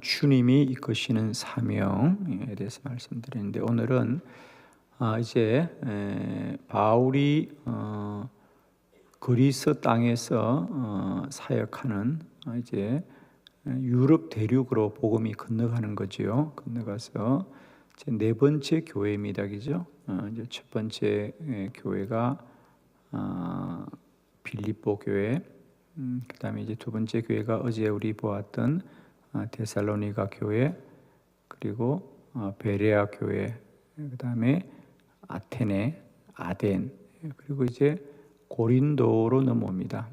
주님이 이끄시는 사명에 대해서 말씀드리는데, 오늘은 이제 바울이 그리스 땅에서 사역하는 이제 유럽 대륙으로 복음이 건너가는 거지요. 건너가서 이제 네 번째 교회입니다, 그죠? 이제 첫 번째 교회가 빌립보 교회, 그다음에 이제 두 번째 교회가 어제 우리 보았던 데살로니가 교회, 그리고 베레아 교회, 그다음에 아테네, 아덴, 그리고 이제 고린도로 넘어옵니다.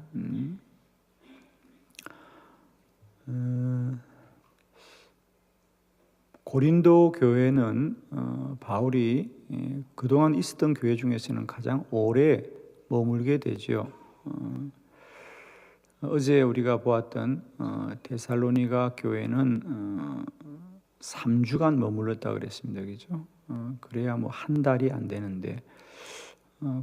고린도 교회는 바울이 그동안 있었던 교회 중에서는 가장 오래 머물게 되죠. 어제 우리가 보았던 데살로니가 교회는 3주간 머물렀다 그랬습니다, 그죠? 그래야 뭐 한 달이 안 되는데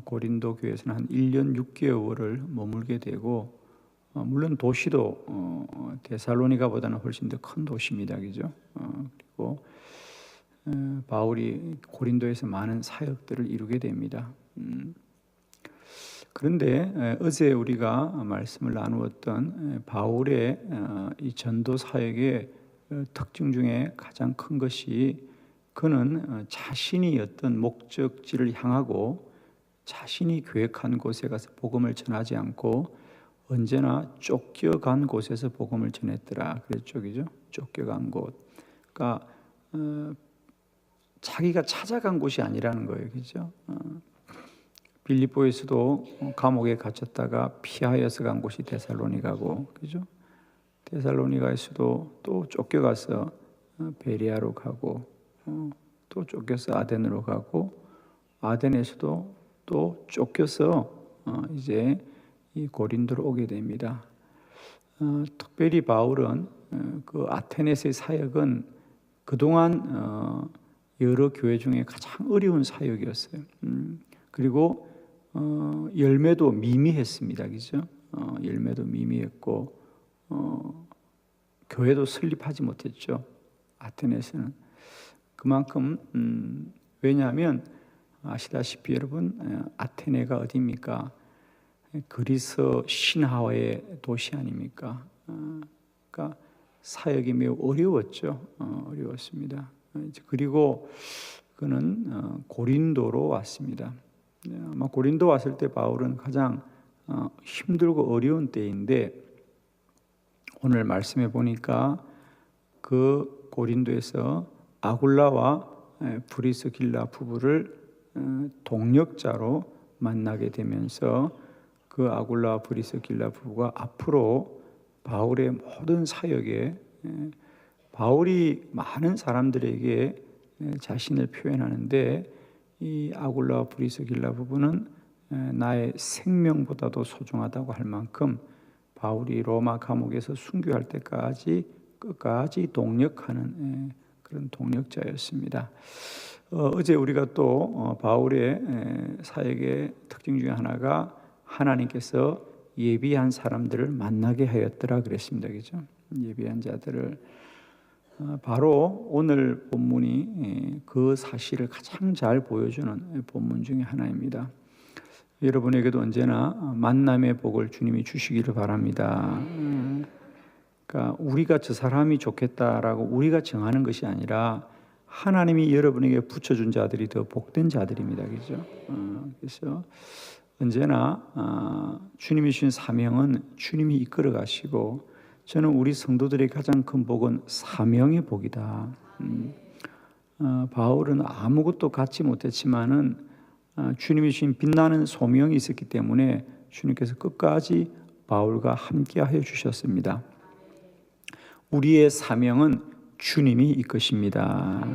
고린도 교회에서는 한 1년 6개월을 머물게 되고, 물론 도시도 데살로니가보다는 훨씬 더 큰 도시입니다, 그죠? 그리고 바울이 고린도에서 많은 사역들을 이루게 됩니다. 그런데 어제 우리가 말씀을 나누었던 바울의 이 전도 사역의 특징 중에 가장 큰 것이, 그는 자신이 어떤 목적지를 향하고 자신이 계획한 곳에 가서 복음을 전하지 않고 언제나 쫓겨간 곳에서 복음을 전했더라 그랬죠, 그죠? 쫓겨간 곳. 그러니까 자기가 찾아간 곳이 아니라는 거예요, 그죠? 빌립보에서도 감옥에 gat혔다가 피하여서 간 곳이 데살로니가고, 그죠? 데살로니가에서도 또 쫓겨가서 베레아로 가고, 또 쫓겨서 아덴으로 가고, 아덴에서도 또 쫓겨서 이제 이 고린도로 오게 됩니다. 특별히 바울은 그 아테네스의 사역은 그동안 여러 교회 중에 가장 어려운 사역이었어요. 그리고 열매도 미미했습니다, 그죠? 열매도 미미했고 교회도 설립하지 못했죠, 아테네스는. 그만큼 왜냐하면 아시다시피 여러분, 아테네가 어디입니까? 그리스 신화의 도시 아닙니까? 그러니까 사역이 매우 어려웠죠. 어려웠습니다. 그리고 그는 고린도로 왔습니다. 아마 고린도 왔을 때 바울은 가장 힘들고 어려운 때인데, 오늘 말씀해 보니까 그 고린도에서 아굴라와 브리스길라 부부를 동역자로 만나게 되면서 그 아굴라와 브리스길라 부부가 앞으로 바울의 모든 사역에, 바울이 많은 사람들에게 자신을 표현하는데 이 아굴라와 브리스길라 부부는 나의 생명보다도 소중하다고 할 만큼 바울이 로마 감옥에서 순교할 때까지 끝까지 동역하는 그런 동역자였습니다. 어제 우리가 또 바울의 사역의 특징 중에 하나가 하나님께서 예비한 사람들을 만나게 하였더라 그랬습니다, 그죠? 예비한 자들을. 바로 오늘 본문이 그 사실을 가장 잘 보여주는 본문 중에 하나입니다. 여러분에게도 언제나 만남의 복을 주님이 주시기를 바랍니다. 그러니까 우리가 저 사람이 좋겠다라고 우리가 정하는 것이 아니라 하나님이 여러분에게 붙여준 자들이 더 복된 자들입니다, 그죠? 그래서 언제나 주님이 주신 사명은 주님이 이끌어 가시고, 저는 우리 성도들의 가장 큰 복은 사명의 복이다. 바울은 아무것도 갖지 못했지만은 주님이 주신 빛나는 소명이 있었기 때문에 주님께서 끝까지 바울과 함께하여 주셨습니다. 우리의 사명은 주님이 이끄십니다.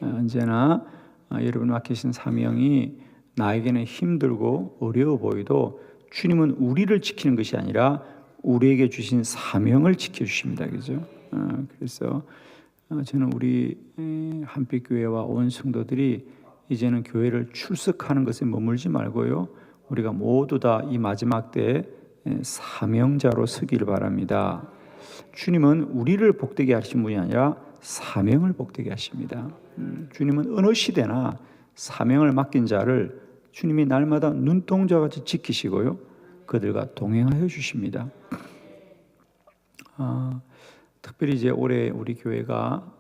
언제나 여러분 맡기신 사명이 나에게는 힘들고 어려워 보여도 주님은 우리를 지키는 것이 아니라 우리에게 주신 사명을 지켜주십니다, 그죠? 그래서 저는 우리 한빛교회와 온 성도들이 이제는 교회를 출석하는 것에 머물지 말고요, 우리가 모두 다 이 마지막 때에 사명자로 서기를 바랍니다. 주님은 우리를 복되게 하신 분이 아니라 사명을 복되게 하십니다. 주님은 어느 시대나 사명을 맡긴 자를 주님이 날마다 눈동자같이 지키시고요, 그들과 동행하여 주십니다. 특별히 이제 올해 우리 교회가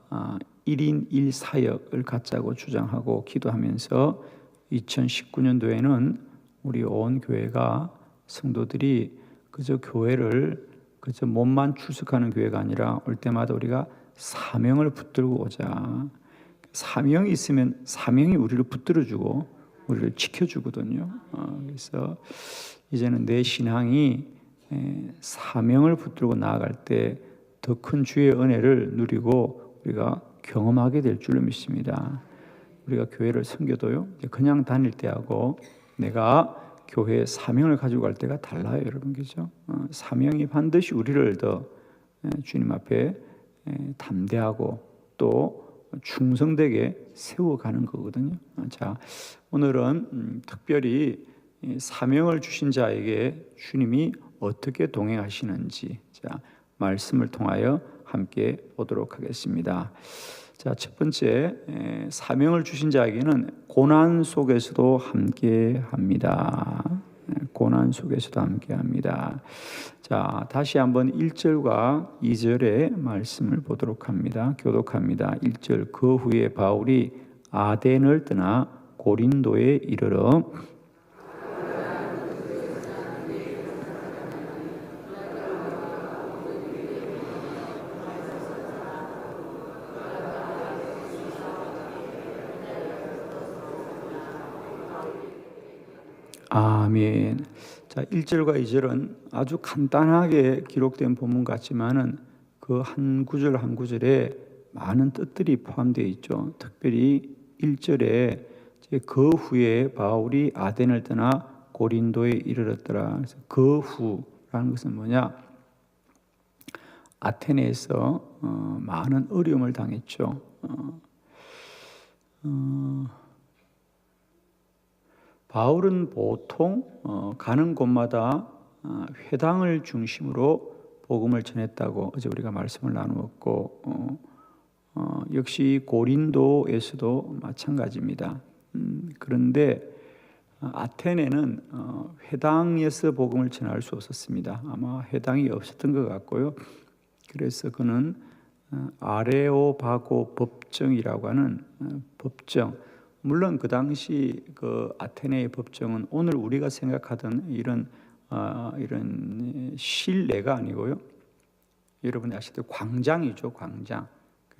1인 1사역을 갖자고 주장하고 기도하면서 2019년도에는 우리 온 교회가 성도들이 그저 교회를 그저 몸만 출석하는 교회가 아니라 올 때마다 우리가 사명을 붙들고 오자. 사명이 있으면 사명이 우리를 붙들어주고 우리를 지켜주거든요. 그래서 이제는 내 신앙이 사명을 붙들고 나아갈 때 더 큰 주의 은혜를 누리고 우리가 경험하게 될 줄로 믿습니다. 우리가 교회를 섬겨도요, 그냥 다닐 때하고 내가 교회에 사명을 가지고 갈 때가 달라요, 여러분. 그죠? 사명이 반드시 우리를 더 주님 앞에 담대하고 또 충성되게 세워가는 거거든요. 자, 오늘은 특별히 사명을 주신 자에게 주님이 어떻게 동행하시는지, 자, 말씀을 통하여 함께 보도록 하겠습니다. 자, 첫 번째, 사명을 주신 자에게는 고난 속에서도 함께 합니다. 고난 속에서도 함께 합니다. 자, 다시 한번 1절과 2절의 말씀을 보도록 합니다. 교독합니다. 1절, 그 후에 바울이 아덴을 떠나 고린도에 이르러 아멘. 자, 1절과 2절은 아주 간단하게 기록된 본문 같지만은 그 한 구절 한 구절에 많은 뜻들이 포함되어 있죠. 특별히 1절에 그 후에 바울이 아덴을 떠나 고린도에 이르렀더라. 그래서 그 후라는 것은 뭐냐? 아테네에서 많은 어려움을 당했죠. 바울은 보통 가는 곳마다 회당을 중심으로 복음을 전했다고 어제 우리가 말씀을 나누었고, 역시 고린도에서도 마찬가지입니다. 그런데 아테네는 회당에서 복음을 전할 수 없었습니다. 아마 회당이 없었던 것 같고요. 그래서 그는 아레오바고 법정이라고 하는 법정, 물론 그 당시 그 아테네의 법정은 오늘 우리가 생각하던 이런 실내가 아니고요. 여러분이 아시듯이 광장이죠, 광장.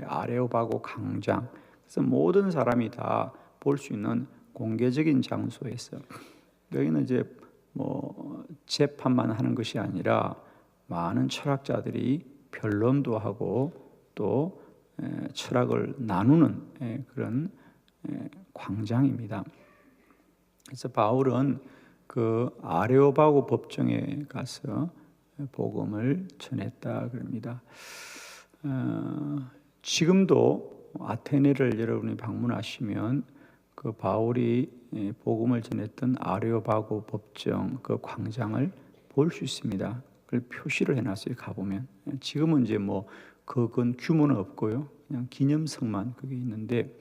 아레오바고 광장. 그래서 모든 사람이 다 볼 수 있는 공개적인 장소에서, 여기는 이제 뭐 재판만 하는 것이 아니라 많은 철학자들이 변론도 하고 또 철학을 나누는 그런 광장입니다. 그래서 바울은 그 아레오바고 법정에 가서 복음을 전했다 그럽니다. 지금도 아테네를 여러분이 방문하시면 그 바울이 복음을 전했던 아레오바고 법정 그 광장을 볼 수 있습니다. 그걸 표시를 해놨어요. 가보면. 지금은 이제 뭐 그건 규모는 없고요, 그냥 기념석만 그게 있는데,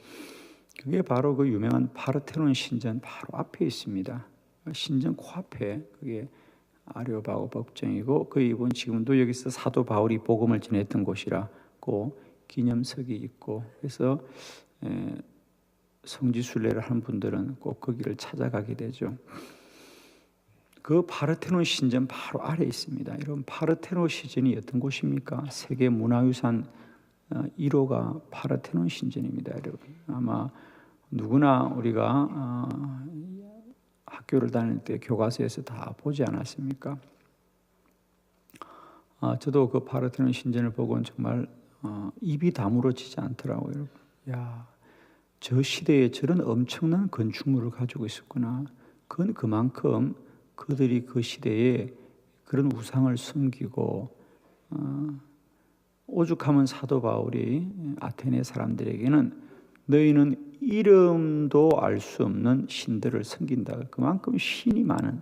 그게 바로 그 유명한 파르테논 신전 바로 앞에 있습니다. 신전 코앞에 그게 아레오바고 법정이고, 그 이분 지금도 여기서 사도 바울이 복음을 전했던 곳이라고 기념석이 있고, 그래서 성지순례를 하는 분들은 꼭 거기를 찾아가게 되죠. 그 파르테논 신전 바로 아래에 있습니다. 여러분, 파르테논 신전이 어떤 곳입니까? 세계 문화유산 1호가 파르테논 신전입니다. 여러분, 아마 누구나 우리가 학교를 다닐 때 교과서에서 다 보지 않았습니까? 저도 그 파르테논 신전을 보고는 정말 입이 다물어지지 않더라고요. 여러분. 야, 저 시대에 저런 엄청난 건축물을 가지고 있었구나. 그건 그만큼 그들이 그 시대에 그런 우상을 숨기고, 오죽하면 사도 바울이 아테네 사람들에게는 너희는 이름도 알 수 없는 신들을 섬긴다. 그만큼 신이 많은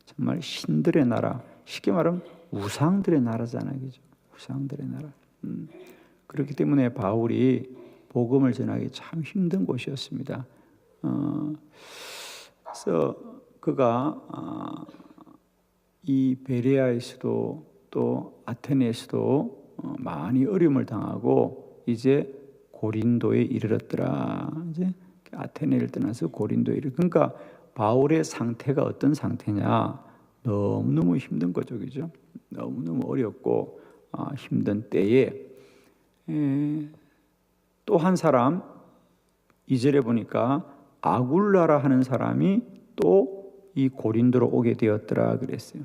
정말 신들의 나라, 쉽게 말하면 우상들의 나라잖아요. 그죠? 우상들의 나라. 그렇기 때문에 바울이 복음을 전하기 참 힘든 곳이었습니다. 그래서 그가 이 베레아에서도 또 아테네에서도 많이 어려움을 당하고 이제 고린도에 이르렀더라. 이제 아테네를 떠나서 고린도에 그러니까 바울의 상태가 어떤 상태냐? 너무너무 힘든 거죠, 그죠? 너무너무 어렵고 힘든 때에 또 한 사람 2절에 보니까 아굴라라 하는 사람이 또 이 고린도로 오게 되었더라 그랬어요.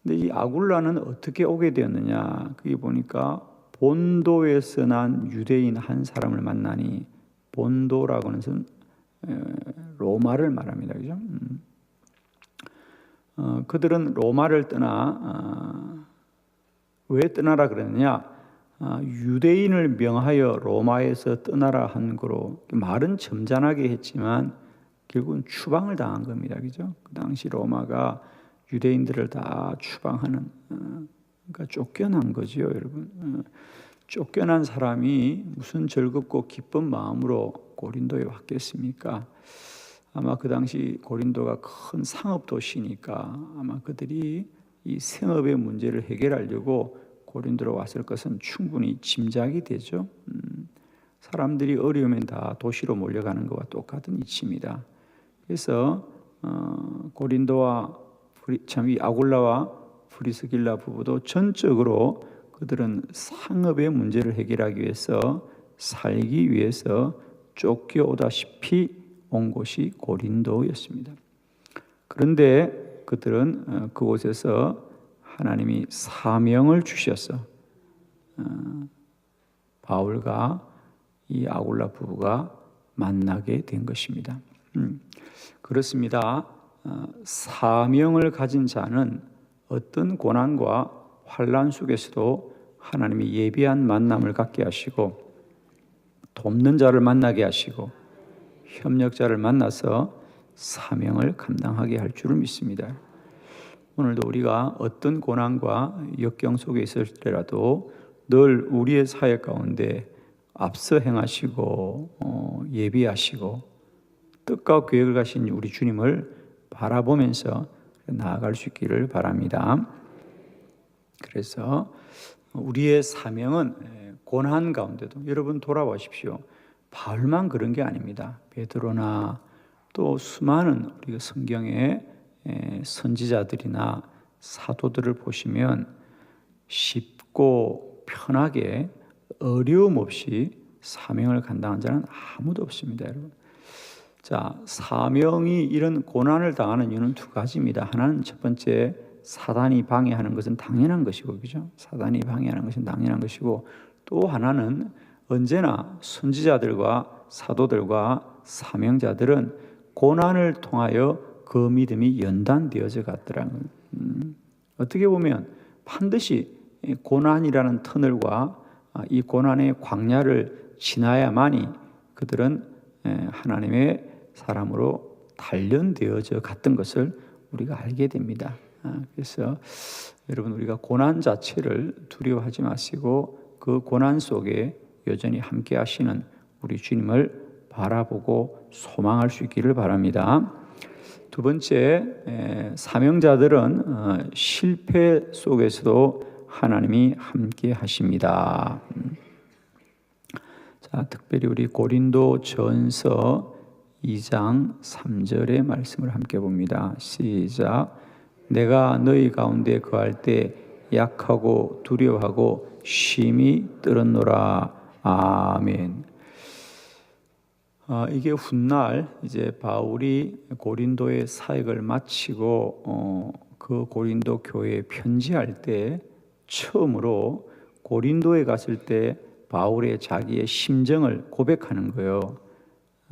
근데 이 아굴라는 어떻게 오게 되었느냐? 그게 보니까 본도에서 난 유대인 한 사람을 만나니 본도라고 하는 것은 로마를 말합니다. 그죠? 그들은 로마를 떠나 왜 떠나라 그러느냐? 유대인을 명하여 로마에서 떠나라 한 거로 말은 점잖하게 했지만 결국은 추방을 당한 겁니다. 그죠? 그 당시 로마가 유대인들을 다 추방하는 그러니까 쫓겨난 거죠, 여러분. 쫓겨난 사람이 무슨 즐겁고 기쁜 마음으로 고린도에 왔겠습니까? 아마 그 당시 고린도가 큰 상업 도시니까 아마 그들이 이 생업의 문제를 해결하려고 고린도로 왔을 것은 충분히 짐작이 되죠. 사람들이 어려우면 다 도시로 몰려가는 것과 똑같은 이치입니다. 그래서 고린도와 이 아굴라와 프리스길라 부부도 전적으로 그들은 상업의 문제를 해결하기 위해서 살기 위해서 쫓겨오다시피 온 곳이 고린도였습니다. 그런데 그들은 그곳에서 하나님이 사명을 주셔서 바울과 이 아굴라 부부가 만나게 된 것입니다. 그렇습니다. 사명을 가진 자는 어떤 고난과 환난 속에서도 하나님이 예비한 만남을 갖게 하시고 돕는 자를 만나게 하시고 협력자를 만나서 사명을 감당하게 할 줄을 믿습니다. 오늘도 우리가 어떤 고난과 역경 속에 있을 때라도 늘 우리의 사역 가운데 앞서 행하시고 예비하시고 뜻과 계획을 가신 우리 주님을 바라보면서 나아갈 수 있기를 바랍니다. 그래서 우리의 사명은 고난 가운데도 여러분 돌아보십시오. 바울만 그런 게 아닙니다. 베드로나 또 수많은 우리가 성경의 선지자들이나 사도들을 보시면 쉽고 편하게 어려움 없이 사명을 감당한 자는 아무도 없습니다, 여러분. 자, 사명이 이런 고난을 당하는 이유는 두 가지입니다. 하나는 첫 번째, 사단이 방해하는 것은 당연한 것이고, 그죠? 사단이 방해하는 것은 당연한 것이고, 또 하나는 언제나 선지자들과 사도들과 사명자들은 고난을 통하여 그 믿음이 연단되어져 갔더라는 거예요. 어떻게 보면 반드시 고난이라는 터널과 이 고난의 광야를 지나야만이 그들은 하나님의 사람으로 단련되어져 갔던 것을 우리가 알게 됩니다. 그래서 여러분 우리가 고난 자체를 두려워하지 마시고 그 고난 속에 여전히 함께 하시는 우리 주님을 바라보고 소망할 수 있기를 바랍니다. 두 번째, 사명자들은 실패 속에서도 하나님이 함께 하십니다. 자, 특별히 우리 고린도 전서 2장 3절의 말씀을 함께 봅니다. 시작. 내가 너희 가운데 거할 때 약하고 두려워하고 심히 떨었노라. 아멘. 이게 훗날 이제 바울이 고린도의 사역을 마치고 그 고린도 교회에 편지할 때 처음으로 고린도에 갔을 때 바울의 자기의 심정을 고백하는 거예요.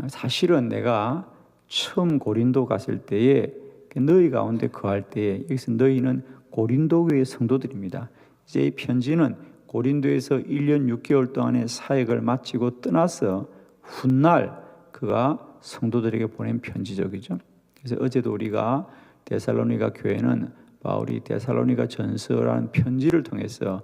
사실은 내가 처음 고린도 갔을 때에 너희 가운데 거할 때에 여기서 너희는 고린도 교회 성도들입니다. 이제 이 편지는 고린도에서 1년 6개월 동안의 사역을 마치고 떠나서 훗날 그가 성도들에게 보낸 편지적이죠. 그래서 어제도 우리가 데살로니가 교회는 바울이 데살로니가 전서라는 편지를 통해서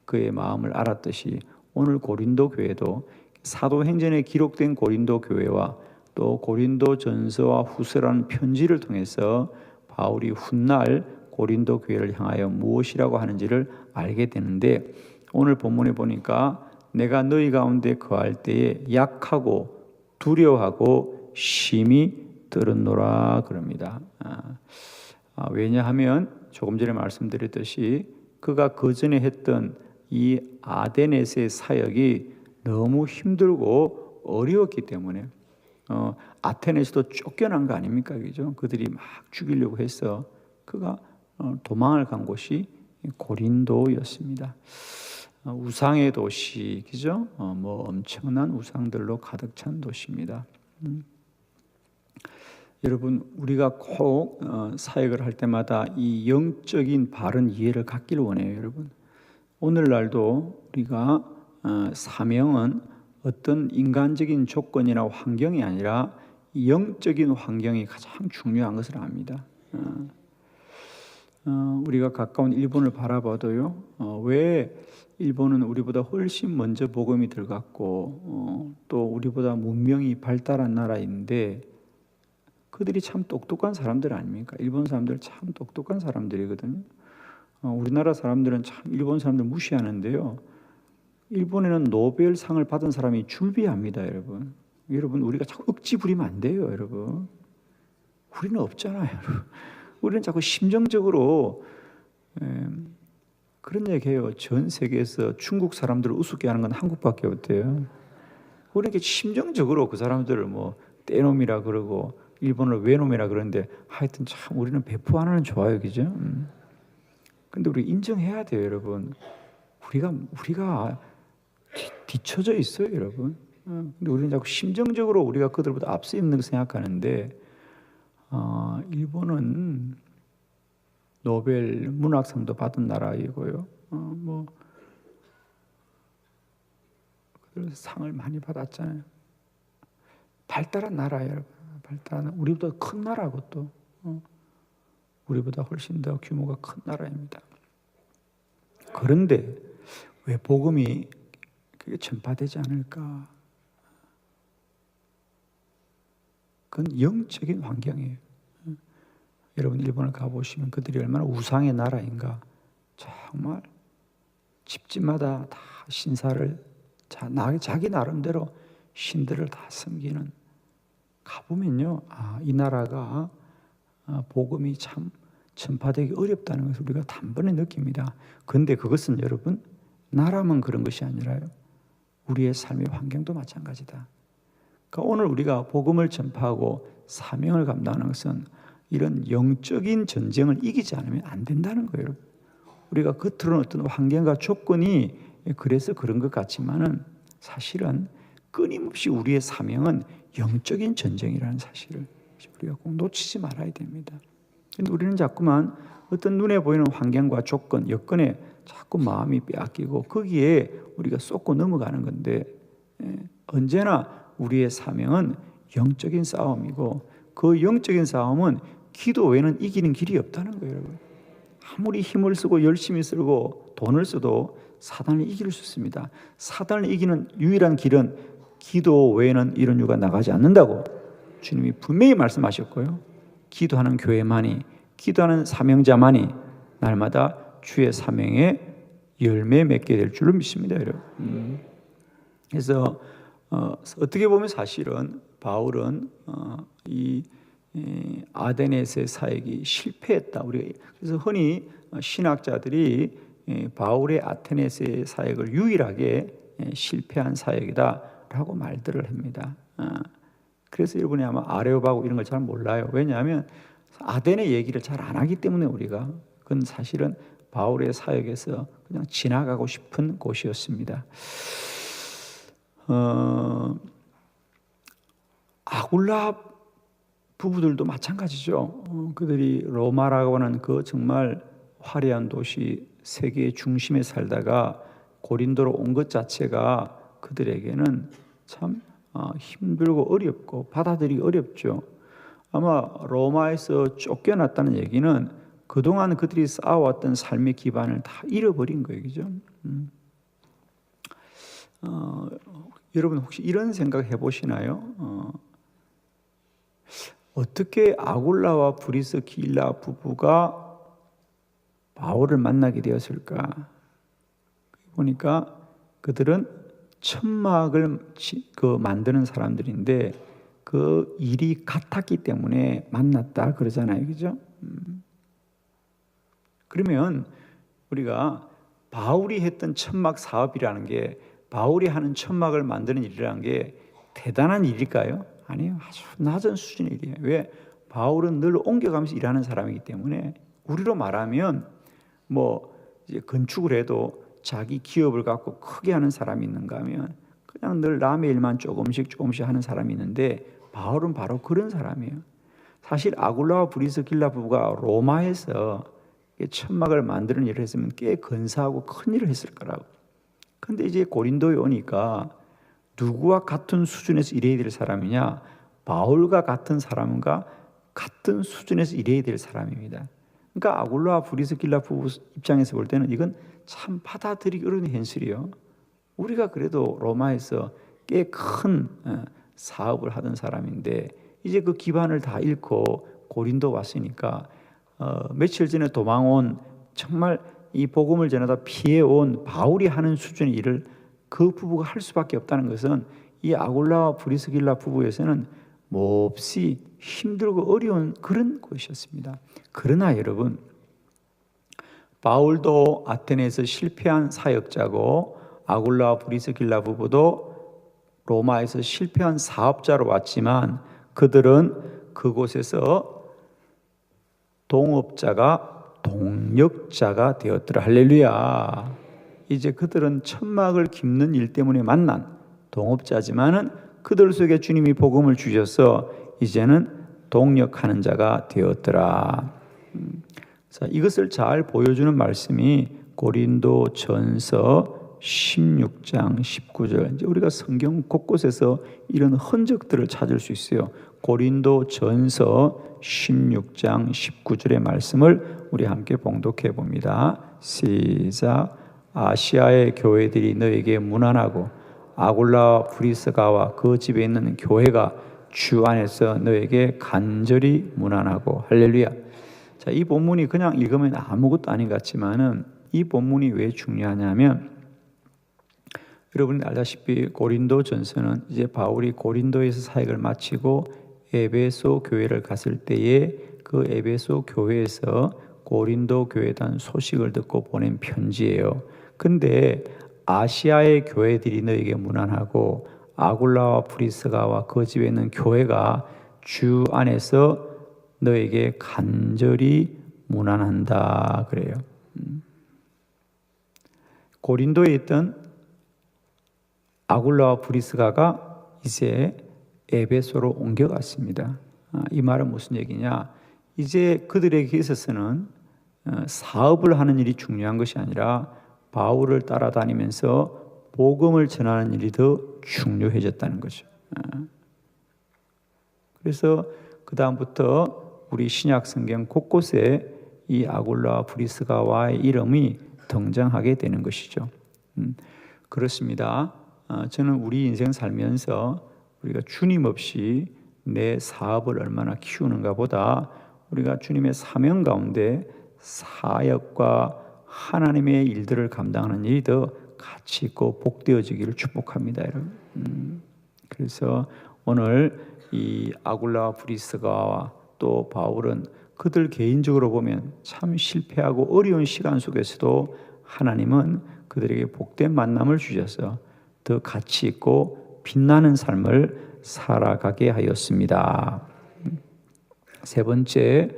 그의 마음을 알았듯이 오늘 고린도 교회도 사도행전에 기록된 고린도 교회와 또 고린도 전서와 후서라는 편지를 통해서 바울이 훗날 고린도 교회를 향하여 무엇이라고 하는지를 알게 되는데, 오늘 본문에 보니까 내가 너희 가운데 거할 때에 약하고 두려워하고 심히 떨었노라 그럽니다. 왜냐하면 조금 전에 말씀드렸듯이 그가 그전에 했던 이 아데네스의 사역이 너무 힘들고 어려웠기 때문에 아테네에서도 쫓겨난 거 아닙니까? 그죠? 그들이 막 죽이려고 해서 그가 도망을 간 곳이 고린도였습니다. 우상의 도시, 그죠? 뭐 엄청난 우상들로 가득 찬 도시입니다. 여러분, 우리가 꼭 사역을 할 때마다 이 영적인 바른 이해를 갖기를 원해요, 여러분. 오늘날도 우리가 사명은 어떤 인간적인 조건이나 환경이 아니라 영적인 환경이 가장 중요한 것을 압니다. 우리가 가까운 일본을 바라봐도요, 왜 일본은 우리보다 훨씬 먼저 복음이 들어갔고 또 우리보다 문명이 발달한 나라인데 그들이 참 똑똑한 사람들 아닙니까? 일본 사람들 참 똑똑한 사람들이거든요. 우리나라 사람들은 참 일본 사람들 무시하는데요, 일본에는 노벨상을 받은 사람이 줄비합니다, 여러분. 여러분, 우리가 자꾸 억지 부리면 안 돼요, 여러분. 우리는 없잖아요, 여러분. 우리는 자꾸 심정적으로 그런 얘기해요. 전 세계에서 중국 사람들을 우습게 하는 건 한국밖에 없대요. 우리는 심정적으로 그 사람들을 뭐 떼놈이라 그러고 일본을 외놈이라 그러는데, 하여튼 참 우리는 배포 하나는 좋아요, 그죠? 근데 우리 인정해야 돼요, 여러분. 우리가 뒤처져 있어요, 여러분. 근데 우리는 자꾸 심정적으로 우리가 그들보다 앞서 있는 걸 생각하는데, 일본은 노벨 문학상도 받은 나라이고요. 그들 상을 많이 받았잖아요. 발달한 나라예요, 여러분. 우리보다 큰 나라고 또 우리보다 훨씬 더 규모가 큰 나라입니다. 그런데 왜 복음이 그게 전파되지 않을까? 그건 영적인 환경이에요. 여러분, 일본을 가보시면 그들이 얼마나 우상의 나라인가. 정말 집집마다 다 신사를 자기 나름대로 신들을 다 섬기는, 가보면요, 이 나라가 복음이 참 전파되기 어렵다는 것을 우리가 단번에 느낍니다. 그런데 그것은 여러분, 나라만 그런 것이 아니라요, 우리의 삶의 환경도 마찬가지다. 그러니까 오늘 우리가 복음을 전파하고 사명을 감당하는 것은 이런 영적인 전쟁을 이기지 않으면 안 된다는 거예요. 우리가 겉으로는 어떤 환경과 조건이 그래서 그런 것 같지만은 사실은 끊임없이 우리의 사명은 영적인 전쟁이라는 사실을 우리가 꼭 놓치지 말아야 됩니다. 근데 우리는 자꾸만 어떤 눈에 보이는 환경과 조건, 여건에 자꾸 마음이 빼앗기고 거기에 우리가 쏟고 넘어가는 건데, 언제나 우리의 사명은 영적인 싸움이고 그 영적인 싸움은 기도 외에는 이기는 길이 없다는 거예요, 여러분. 아무리 힘을 쓰고 열심히 쓰고 돈을 써도 사단을 이길 수 있습니다. 사단을 이기는 유일한 길은 기도 외에는 이런 이유가 나가지 않는다고 주님이 분명히 말씀하셨고요. 기도하는 교회만이, 기도하는 사명자만이 날마다 주의 사명에 열매 맺게 될 줄로 믿습니다, 여러분. 그래서 어떻게 보면 사실은 바울은 이 아데네스의 사역이 실패했다. 그래서 흔히 신학자들이 바울의 아테네스의 사역을 유일하게 실패한 사역이다라고 말들을 합니다. 그래서 여러분이 아마 아레오바고 이런 걸 잘 몰라요. 왜냐하면 아데네 얘기를 잘 안 하기 때문에 우리가. 그건 사실은 바울의 사역에서 그냥 지나가고 싶은 곳이었습니다. 아굴라 부부들도 마찬가지죠. 그들이 로마라고 하는 그 정말 화려한 도시, 세계의 중심에 살다가 고린도로 온 것 자체가 그들에게는 참 힘들고 어렵고 받아들이기 어렵죠. 아마 로마에서 쫓겨났다는 얘기는 그동안 그들이 쌓아왔던 삶의 기반을 다 잃어버린 거예요, 그죠? 여러분 혹시 이런 생각 해보시나요? 어떻게 아굴라와 브리스길라 부부가 바울을 만나게 되었을까? 보니까 그들은 천막을 만드는 사람들인데 그 일이 같았기 때문에 만났다 그러잖아요, 그죠? 그러면 우리가 바울이 했던 천막 사업이라는 게, 바울이 하는 천막을 만드는 일이라는 게 대단한 일일까요? 아니요, 아주 낮은 수준의 일이에요. 왜? 바울은 늘 옮겨가면서 일하는 사람이기 때문에. 우리로 말하면 이제 건축을 해도 자기 기업을 갖고 크게 하는 사람이 있는가 하면 그냥 늘 남의 일만 조금씩 하는 사람이 있는데, 바울은 바로 그런 사람이에요. 사실 아굴라와 브리스길라 부부가 로마에서 천막을 만드는 일을 했으면 꽤 근사하고 큰 일을 했을 거라고. 근데 이제 고린도에 오니까 누구와 같은 수준에서 일해야 될 사람이냐? 바울과 같은 사람과 같은 수준에서 일해야 될 사람입니다. 그러니까 아굴라와 브리스길라 부부 입장에서 볼 때는 이건 참 받아들이기 어려운 현실이에요. 우리가 그래도 로마에서 꽤 큰 사업을 하던 사람인데 이제 그 기반을 다 잃고 고린도 왔으니까 며칠 전에 도망온, 정말 이 복음을 전하다 피해온 바울이 하는 수준의 일을 그 부부가 할 수밖에 없다는 것은 이 아굴라와 브리스길라 부부에서는 몹시 힘들고 어려운 그런 곳이었습니다. 그러나 여러분, 바울도 아테네에서 실패한 사역자고 아굴라와 브리스길라 부부도 로마에서 실패한 사업자로 왔지만 그들은 그곳에서 동업자가 동력자가 되었더라. 할렐루야. 이제 그들은 천막을 깁는 일 때문에 만난 동업자지만은 그들 속에 주님이 복음을 주셔서 이제는 동력하는 자가 되었더라. 자, 이것을 잘 보여주는 말씀이 고린도전서 16장 19절. 이제 우리가 성경 곳곳에서 이런 흔적들을 찾을 수 있어요. 고린도전서 16장 19절의 말씀을 우리 함께 봉독해 봅니다. 시작. 아시아의 교회들이 너에게 문안하고 아굴라와 브리스가와 그 집에 있는 교회가 주 안에서 너에게 간절히 문안하고. 할렐루야. 자, 이 본문이 그냥 읽으면 아무것도 아닌 것 같지만은 이 본문이 왜 중요하냐면, 여러분이 알다시피 고린도전서는 이제 바울이 고린도에서 사역을 마치고 에베소 교회를 갔을 때에 그 에베소 교회에서 고린도 교회에 대한 소식을 듣고 보낸 편지예요. 근데 아시아의 교회들이 너에게 문안하고 아굴라와 브리스가와 그 집에 있는 교회가 주 안에서 너에게 간절히 문안한다 그래요. 고린도에 있던 아굴라와 브리스가가 이제 에베소로 옮겨갔습니다. 이 말은 무슨 얘기냐? 이제 그들에게 있어서는 사업을 하는 일이 중요한 것이 아니라 바울을 따라다니면서 복음을 전하는 일이 더 중요해졌다는 거죠. 그래서 그 다음부터 우리 신약 성경 곳곳에 이 아굴라와 브리스가와의 이름이 등장하게 되는 것이죠. 그렇습니다. 저는 우리 인생 살면서 우리가 주님 없이 내 사업을 얼마나 키우는가 보다 우리가 주님의 사명 가운데 사역과 하나님의 일들을 감당하는 일이 더 가치 있고 복되어지기를 축복합니다, 여러분. 그래서 오늘 이 아굴라와 브리스가와 또 바울은 그들 개인적으로 보면 참 실패하고 어려운 시간 속에서도 하나님은 그들에게 복된 만남을 주셔서 더 가치 있고 빛나는 삶을 살아가게 하였습니다. 세 번째,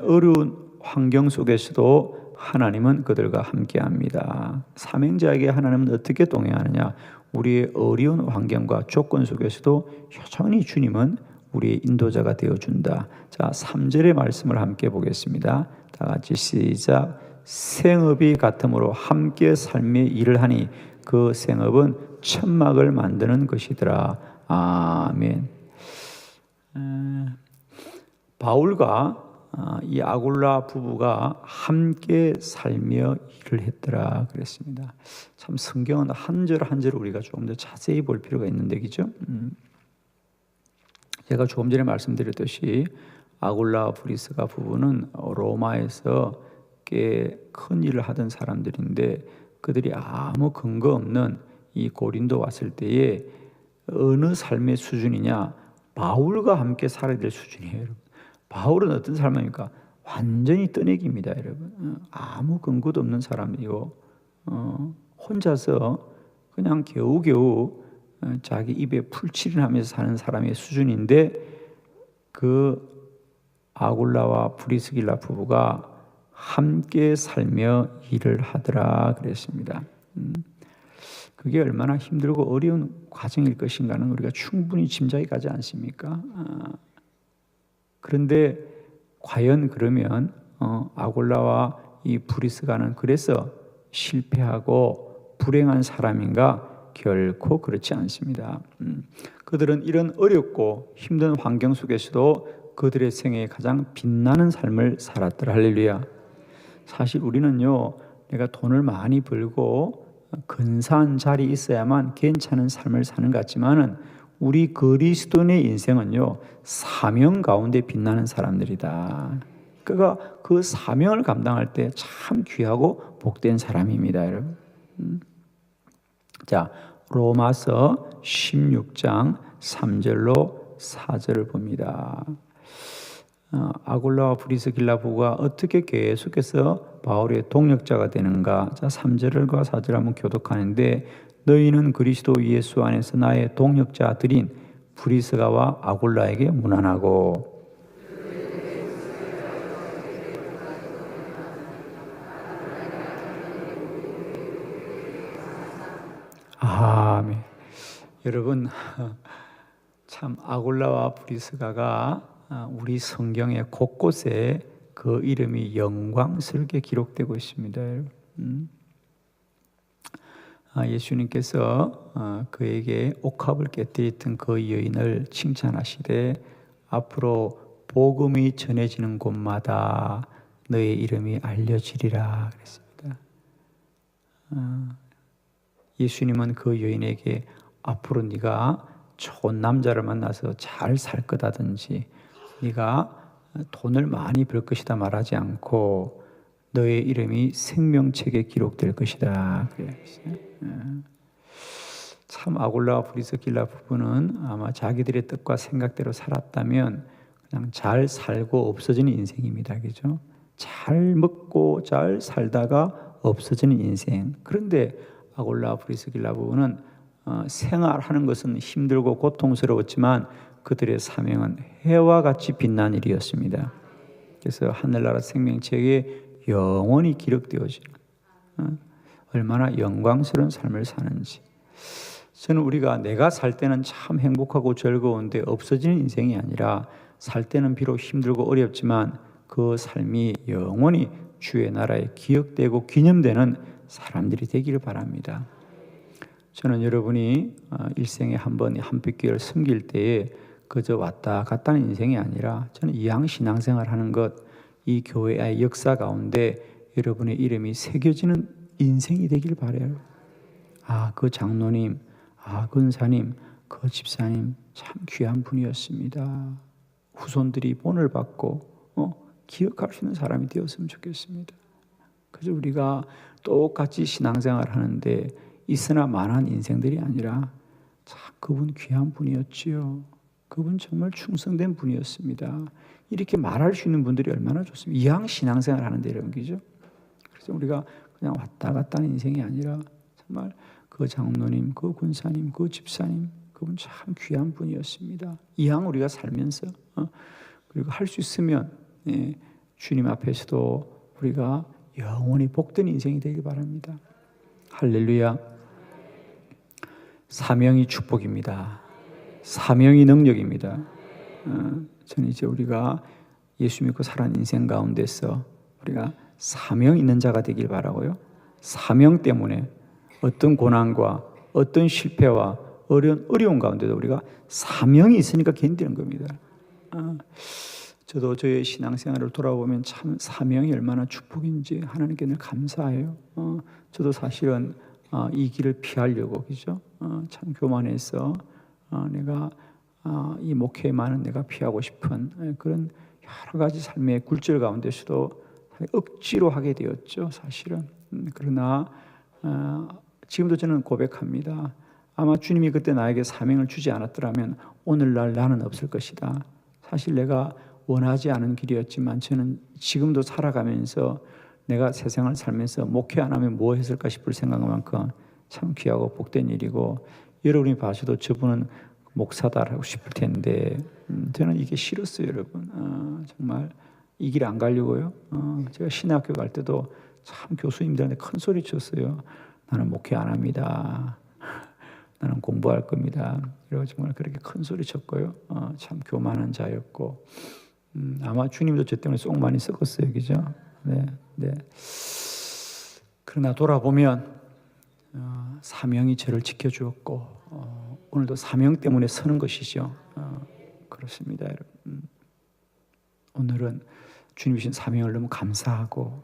어려운 환경 속에서도 하나님은 그들과 함께합니다. 사명자에게 하나님은 어떻게 동행하느냐? 우리의 어려운 환경과 조건 속에서도 여전히 주님은 우리의 인도자가 되어준다. 자, 3절의 말씀을 함께 보겠습니다. 다 같이 시작. 생업이 같으므로 함께 삶의 일을 하니 그 생업은 천막을 만드는 것이더라. 아멘. 바울과 이 아굴라 부부가 함께 살며 일을 했더라 그랬습니다. 참 성경은 한 절 한 절 우리가 조금 더 자세히 볼 필요가 있는데, 그죠? 제가 조금 전에 말씀드렸듯이 아굴라와 브리스가 부부는 로마에서 꽤 큰 일을 하던 사람들인데, 그들이 아무 근거 없는 이 고린도 왔을 때에 어느 삶의 수준이냐, 바울과 함께 살아야 될 수준이에요, 여러분. 바울은 어떤 사람입니까? 완전히 떠내기입니다, 여러분. 아무 근거도 없는 사람이고 혼자서 그냥 겨우겨우 자기 입에 풀칠을 하면서 사는 사람의 수준인데, 그 아굴라와 브리스길라 부부가 함께 살며 일을 하더라 그랬습니다. 그게 얼마나 힘들고 어려운 과정일 것인가는 우리가 충분히 짐작이 가지 않습니까? 그런데 과연 그러면 아굴라와 이 브리스가는 그래서 실패하고 불행한 사람인가? 결코 그렇지 않습니다. 그들은 이런 어렵고 힘든 환경 속에서도 그들의 생애에 가장 빛나는 삶을 살았더라. 할렐루야. 사실 우리는요, 내가 돈을 많이 벌고 근사한 자리에 있어야만 괜찮은 삶을 사는 것 같지만은, 우리 그리스도인의 인생은요, 사명 가운데 빛나는 사람들이다. 그러니까 그 사명을 감당할 때 참 귀하고 복된 사람입니다, 여러분. 자, 로마서 16장 3절로 4절을 봅니다. 아굴라와 브리스길라 부부가 어떻게 계속해서 바울의 동력자가 되는가? 자, 3절과 4절 한번 교독하는데, 너희는 그리스도 예수 안에서 나의 동력자들인 브리스가와 아굴라에게 문안하고. 아멘. 여러분, 참 아굴라와 브리스가가 우리 성경의 곳곳에 그 이름이 영광스럽게 기록되고 있습니다. 예수님께서 그에게 옥합을 깨뜨렸던 그 여인을 칭찬하시되, 앞으로 복음이 전해지는 곳마다 너의 이름이 알려지리라 그랬습니다. 예수님은 그 여인에게 앞으로 네가 좋은 남자를 만나서 잘 살 거다든지, 네가 돈을 많이 벌 것이다 말하지 않고 너의 이름이 생명책에 기록될 것이다. 참 아굴라와 브리스길라 부부는 아마 자기들의 뜻과 생각대로 살았다면 그냥 잘 살고 없어지는 인생입니다. 그죠? 잘 먹고 잘 살다가 없어지는 인생. 그런데 아굴라와 브리스길라 부부는 생활하는 것은 힘들고 고통스러웠지만 그들의 사명은 해와 같이 빛난 일이었습니다. 그래서 하늘나라 생명책에 영원히 기록되어지는 얼마나 영광스러운 삶을 사는지. 저는 우리가 내가 살 때는 참 행복하고 즐거운데 없어지는 인생이 아니라, 살 때는 비록 힘들고 어렵지만 그 삶이 영원히 주의 나라에 기억되고 기념되는 사람들이 되기를 바랍니다. 저는 여러분이 일생에 한 번 한빛교회를 섬길 때에 그저 왔다 갔다는 인생이 아니라, 저는 이왕 신앙생활 하는 것, 이 교회의 역사 가운데 여러분의 이름이 새겨지는 인생이 되길 바라요. 그 장로님, 근사님, 그 집사님 참 귀한 분이었습니다. 후손들이 본을 받고 기억할 수 있는 사람이 되었으면 좋겠습니다. 그래서 우리가 똑같이 신앙생활 하는데 있으나 마나한 인생들이 아니라, 참 그분 귀한 분이었지요. 그분 정말 충성된 분이었습니다. 이렇게 말할 수 있는 분들이 얼마나 좋습니까? 이왕 신앙생활 하는데 이런 거죠. 그래서 우리가 그냥 왔다 갔다 하는 인생이 아니라, 정말 그 장로님, 그 군사님, 그 집사님, 그분 참 귀한 분이었습니다. 이왕 우리가 살면서 그리고 할 수 있으면 주님 앞에서도 우리가 영원히 복된 인생이 되길 바랍니다. 할렐루야. 사명이 축복입니다. 사명이 능력입니다. 저는 이제 우리가 예수 믿고 살아가는 인생 가운데서 우리가 사명 있는 자가 되길 바라고요. 사명 때문에 어떤 고난과 어떤 실패와 어려운 가운데도 우리가 사명이 있으니까 견디는 겁니다. 저도 저의 신앙생활을 돌아보면 참 사명이 얼마나 축복인지 하나님께 늘 감사해요. 저도 사실은 이 길을 피하려고 그죠? 참 교만해서 내가 이 목회만은 내가 피하고 싶은 그런 여러 가지 삶의 굴절 가운데서도 억지로 하게 되었죠, 사실은. 그러나 지금도 저는 고백합니다. 아마 주님이 그때 나에게 사명을 주지 않았더라면 오늘날 나는 없을 것이다. 사실 내가 원하지 않은 길이었지만 저는 지금도 살아가면서 내가 세상을 살면서 목회 안 하면 뭐 했을까 싶을 생각만큼 참 귀하고 복된 일이고, 여러분이 봐셔도 저분은 목사다라고 싶을 텐데 저는 이게 싫었어요, 여러분. 정말 이 길 안 가려고요. 제가 신학교 갈 때도 참 교수님들한테 큰 소리 쳤어요. 나는 목회 안 합니다. 나는 공부할 겁니다. 그리고 정말 그렇게 큰 소리 쳤고요. 참 교만한 자였고, 아마 주님도 저 때문에 속 많이 썩었어요, 그죠? 네. 그러나 돌아보면 사명이 저를 지켜주었고, 오늘도 사명 때문에 서는 것이죠. 그렇습니다, 여러분. 오늘은 주님 주신 사명을 너무 감사하고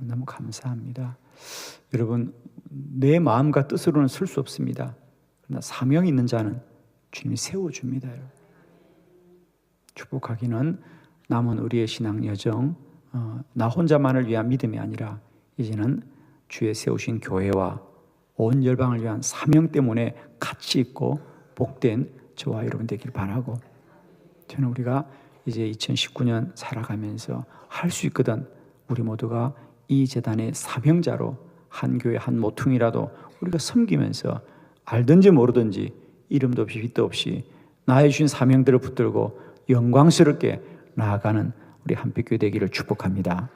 너무 감사합니다. 여러분, 내 마음과 뜻으로는 설 수 없습니다. 그러나 사명이 있는 자는 주님이 세워줍니다, 여러분. 축복하기는 남은 우리의 신앙 여정, 나 혼자만을 위한 믿음이 아니라 이제는 주의 세우신 교회와 온 열방을 위한 사명 때문에 가치 있고 복된 저와 여러분 되길 바라고, 저는 우리가 이제 2019년 살아가면서 할 수 있거든, 우리 모두가 이 재단의 사명자로 한 교회 한 모퉁이라도 우리가 섬기면서 알든지 모르든지 이름도 없이 빛도 없이 나의 주신 사명들을 붙들고 영광스럽게 나아가는 우리 한빛교회 되기를 축복합니다.